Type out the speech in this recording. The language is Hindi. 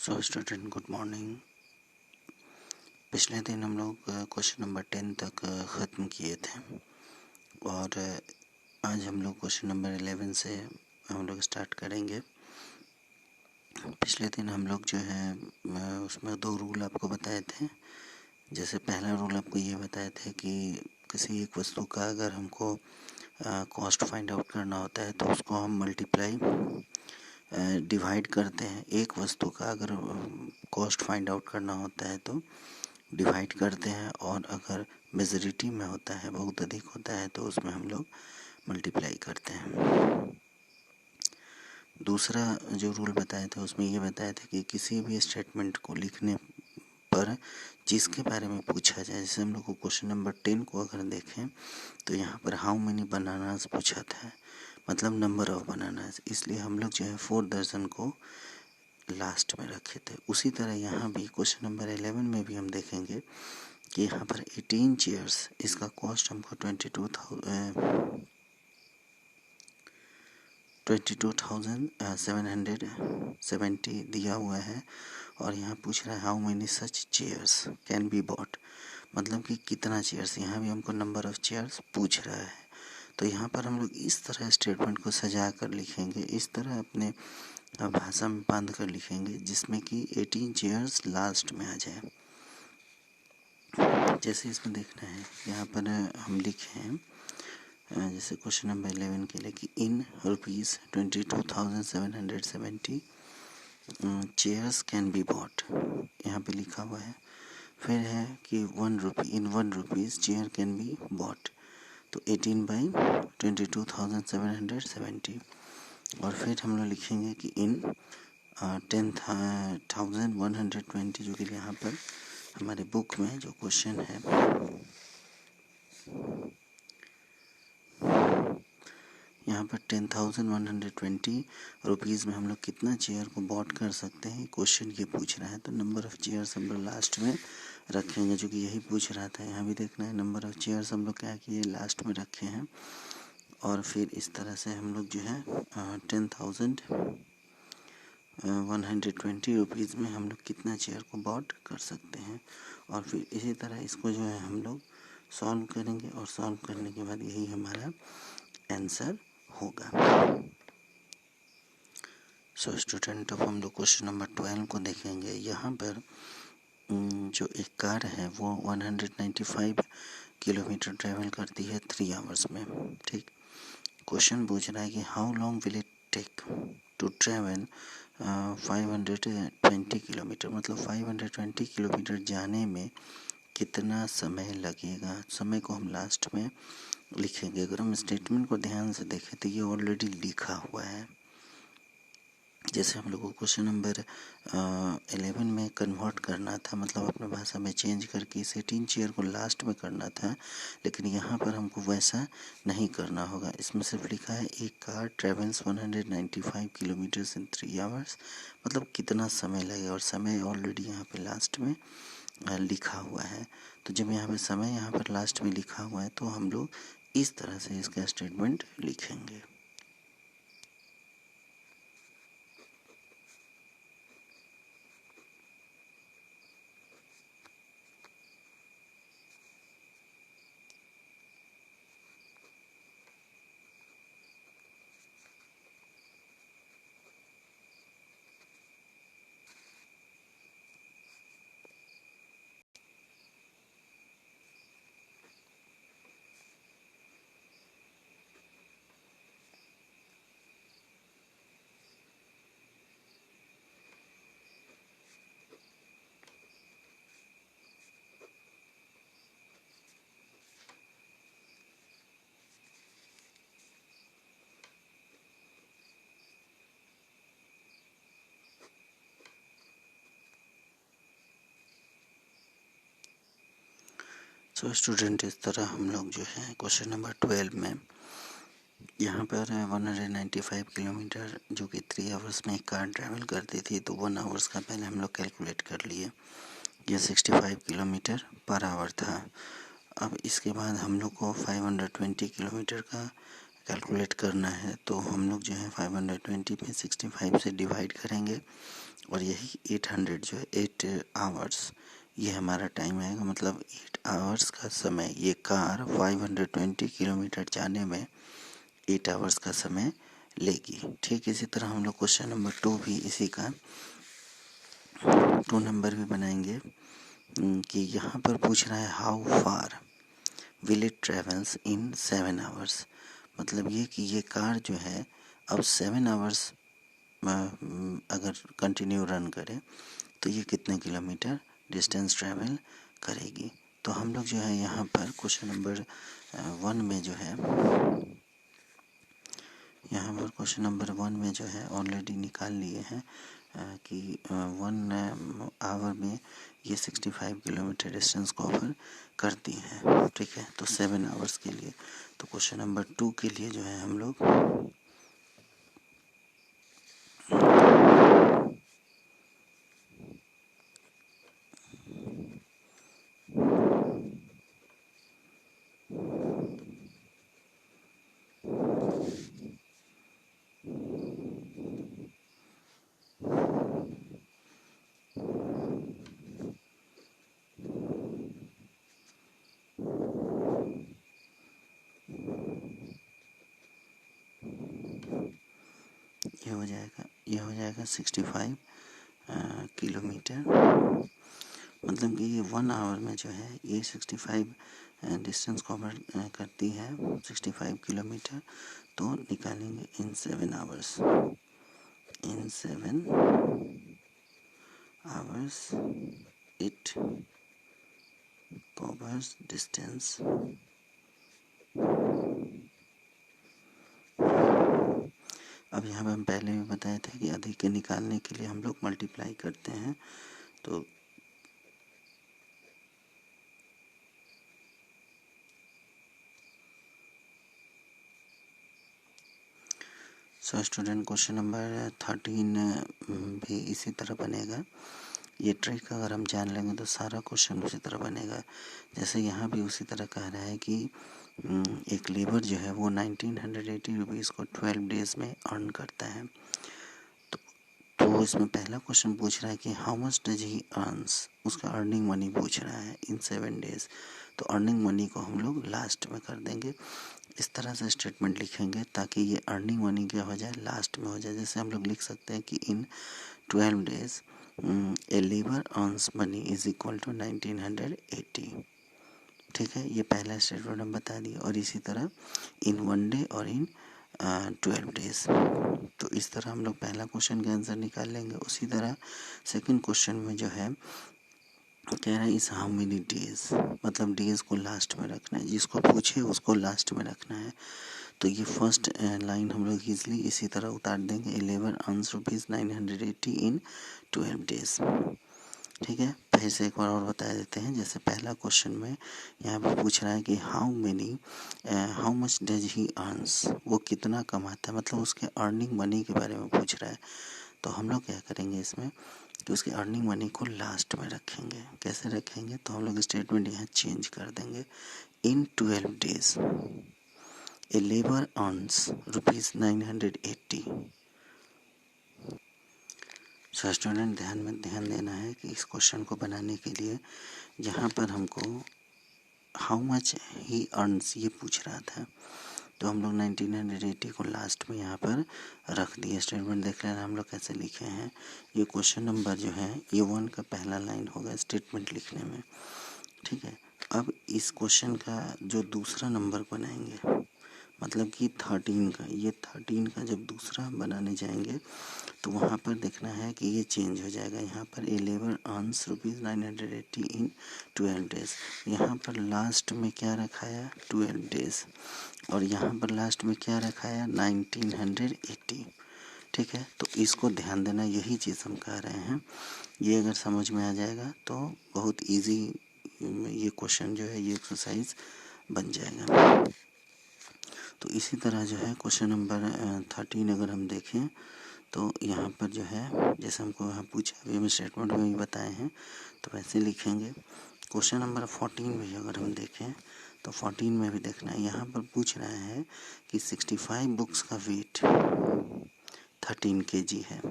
So student good morning. पिछले दिन हम लोग क्वेश्चन नंबर 10 तक ख़त्म किए थे और आज हम लोग क्वेश्चन नंबर 11 से हम लोग स्टार्ट करेंगे। पिछले दिन हम लोग जो है उसमें 2 रूल आपको बताए थे। जैसे पहला रूल आपको ये बताए थे कि किसी एक वस्तु का अगर हमको कॉस्ट फाइंड आउट करना होता है तो उसको हम मल्टीप्लाई डिवाइड करते हैं। एक वस्तु का अगर कॉस्ट फाइंड आउट करना होता है तो डिवाइड करते हैं, और अगर मेजॉरिटी में होता है, बहुत अधिक होता है, तो उसमें हम लोग मल्टीप्लाई करते हैं। दूसरा जो रूल बताए थे उसमें ये बताया था कि किसी भी स्टेटमेंट को लिखने पर जिसके बारे में पूछा जाए, जैसे हम लोग को क्वेश्चन नंबर 10 को अगर देखें तो यहाँ पर हाउ मेनी बनानास पूछा था, मतलब नंबर ऑफ बनानास, इसलिए हम लोग जो है 4 दर्जन को लास्ट में रखे थे। उसी तरह यहाँ भी क्वेश्चन नंबर 11 में भी हम देखेंगे कि यहाँ पर 18 चेयर्स, इसका कॉस्ट हमको 22,770 दिया हुआ है, और यहाँ पूछ रहा है how many such chairs can be bought, मतलब कि कितना चेयर्स, यहाँ भी हमको नंबर ऑफ चेयर्स पूछ रहा है। तो यहाँ पर हम लोग इस तरह स्टेटमेंट को सजा कर लिखेंगे, इस तरह अपने भाषा में बांध कर लिखेंगे जिसमें कि 18 चेयर्स लास्ट में आ जाए। जैसे इसमें देखना है, यहाँ पर हम लिखे हैं जैसे क्वेश्चन नंबर 11 के लिए कि in rupees 22,770 chairs can be bought, यहाँ पे लिखा हुआ है। फिर है कि 1 रुपी, इन 1 rupees chair can be bought, तो 18/22,770। और फिर हम लोग लिखेंगे कि इन 10,120, जो कि यहाँ पर हमारे बुक में जो क्वेश्चन है, यहाँ पर 10,120 रुपीज़ में हम लोग कितना चेयर को बॉट कर सकते हैं, क्वेश्चन ये पूछ रहा है। तो नंबर ऑफ़ चेयर्स हम लोग लास्ट में रखेंगे, जो कि यही पूछ रहा था। यहाँ भी देखना है, नंबर ऑफ़ चेयर्स हम लोग क्या किए, लास्ट में रखे हैं। और फिर इस तरह से हम लोग जो है 10,120 रुपीज़ में हम लोग कितना चेयर को बॉट कर सकते हैं। और फिर इसी तरह इसको जो है हम लोग सॉल्व करेंगे, और सॉल्व करने के बाद यही हमारा आंसर होगा। सो स्टूडेंट, अब हम लोग क्वेश्चन नंबर 12 को देखेंगे। यहाँ पर जो एक कार है वो 195 किलोमीटर ट्रैवल करती है 3 आवर्स में। ठीक, क्वेश्चन पूछ रहा है कि how long will it take to travel 520 kilometre, मतलब 520 किलोमीटर जाने में कितना समय लगेगा। समय को हम लास्ट में लिखेंगे। अगर हम स्टेटमेंट को ध्यान से देखें तो ये ऑलरेडी लिखा हुआ है। जैसे हम लोग को क्वेश्चन नंबर 11 में कन्वर्ट करना था, मतलब अपने भाषा में चेंज करके इस 18 चेयर को लास्ट में करना था, लेकिन यहाँ पर हमको वैसा नहीं करना होगा। इसमें सिर्फ लिखा है एक कार ट्रेवल्स 195 किलोमीटर्स इन 3 आवर्स, मतलब कितना समय लगेगा, और समय ऑलरेडी यहाँ पे लास्ट में लिखा हुआ है। तो जब यहाँ पे समय यहाँ पर लास्ट में लिखा हुआ है तो हम लोग इस तरह से इसका स्टेटमेंट लिखेंगे। सो स्टूडेंट, इस तरह हम लोग जो है क्वेश्चन नंबर 12 में यहाँ पर 195 किलोमीटर, जो कि 3 आवर्स में एक कार ट्रैवल करती थी, तो 1 आवर्स का पहले हम लोग कैलकुलेट कर लिए। यह 65 किलोमीटर पर आवर था। अब इसके बाद हम लोग को 520 किलोमीटर का कैलकुलेट करना है तो हम लोग जो है 520 पे 65 से डिवाइड करेंगे और यही 800 जो है 8 आवर्स ये हमारा टाइम आएगा। मतलब 8 आवर्स का समय ये कार 520 किलोमीटर जाने में 8 आवर्स का समय लेगी। ठीक इसी तरह हम लोग क्वेश्चन नंबर 2 भी इसी का 2 नंबर भी बनाएंगे कि यहाँ पर पूछ रहा है how far will it travels in 7 hours. मतलब ये कि ये कार जो है अब 7 आवर्स अगर कंटिन्यू रन करे तो ये कितने किलोमीटर डिस्टेंस ट्रैवल करेगी। तो हम लोग जो है यहाँ पर क्वेश्चन नंबर 1 में जो है यहाँ पर क्वेश्चन नंबर 1 में जो है ऑलरेडी निकाल लिए हैं कि 1 आवर में ये 65 किलोमीटर डिस्टेंस कवर करती है। ठीक है, तो 7 आवर्स के लिए। तो क्वेश्चन नंबर 2 के लिए जो है हम लोग ये हो जाएगा 65 किलोमीटर। मतलब कि ये 1 आवर में जो है ये 65 डिस्टेंस कवर करती है 65 किलोमीटर। तो निकालेंगे इन 7 hours. In 7 hours it covers distance अब यहाँ पर हम पहले भी बताए थे कि अधिक के निकालने के लिए हम लोग मल्टीप्लाई करते हैं। तो स्टूडेंट क्वेश्चन नंबर 13 भी इसी तरह बनेगा। ये ट्रिक अगर हम जान लेंगे तो सारा क्वेश्चन उसी तरह बनेगा। जैसे यहाँ भी उसी तरह कह रहा है कि एक लेबर जो है वो 1980 रुपीज़ को 12 डेज़ में अर्न करता है। तो इसमें पहला क्वेश्चन पूछ रहा है कि how much does he earns, उसका अर्निंग मनी पूछ रहा है इन 7 डेज़। तो अर्निंग मनी को हम लोग लास्ट में कर देंगे। इस तरह से स्टेटमेंट लिखेंगे ताकि ये अर्निंग मनी क्या हो जाए, लास्ट में हो जाए। जैसे हम लोग लिख सकते हैं कि in 12 days a labour earns money is equal to 1980। ठीक है, ये पहला स्टेटमेंट हम बता दिए। और इसी तरह इन 1 डे और इन 12 डेज। तो इस तरह हम लोग पहला क्वेश्चन का आंसर निकाल लेंगे। उसी तरह सेकंड क्वेश्चन में जो है कह रहा है इस हाउ मेनी डेज, मतलब डेज को लास्ट में रखना है, जिसको पूछे उसको लास्ट में रखना है। तो ये फर्स्ट लाइन हम लोग ईजिली इसी तरह उतार देंगे, 11 अर्न्स रुपीज़ 980 इन 12 डेज। ठीक है, फिर से एक बार और बता देते हैं। जैसे पहला क्वेश्चन में यहाँ पर पूछ रहा है कि how much does he earns, वो कितना कमाता है, मतलब उसके अर्निंग मनी के बारे में पूछ रहा है। तो हम लोग क्या करेंगे इसमें कि उसकी अर्निंग मनी को लास्ट में रखेंगे। कैसे रखेंगे, तो हम लोग स्टेटमेंट यहाँ चेंज कर देंगे। इन 12 days a labour earns rupees 980। So student ध्यान देना है कि इस क्वेश्चन को बनाने के लिए यहाँ पर हमको हाउ मच ही अर्न्स ये पूछ रहा था। तो हम लोग 1980 को लास्ट में यहाँ पर रख दिए। स्टेटमेंट देख लेना हम लोग कैसे लिखे हैं। ये क्वेश्चन नंबर जो है ये 1 का पहला लाइन होगा स्टेटमेंट लिखने में। ठीक है, अब इस क्वेश्चन का जो दूसरा नंबर बनाएंगे, मतलब कि 13 का, ये 13 का जब दूसरा बनाने जाएंगे तो वहाँ पर देखना है कि ये चेंज हो जाएगा। यहाँ पर ए लेबर अर्न्स रुपीज़ 980 इन 12 डेज। यहाँ पर लास्ट में क्या रखा है, 12 डेज। और यहाँ पर लास्ट में क्या रखा है, 1980। ठीक है, तो इसको ध्यान देना, यही चीज़ हम कह रहे हैं। ये अगर समझ में आ जाएगा तो बहुत इजी ये क्वेश्चन जो है, ये एक्सरसाइज बन जाएगा। तो इसी तरह जो है क्वेश्चन नंबर 13 अगर हम देखें तो यहाँ पर जो है जैसे हमको यहाँ पूछा, अभी हम स्टेटमेंट में भी बताए हैं, तो वैसे लिखेंगे। क्वेश्चन नंबर 14 भी अगर हम देखें तो 14 में भी देखना है। यहाँ पर पूछ रहा है कि 65 बुक्स का वेट 13 kg है।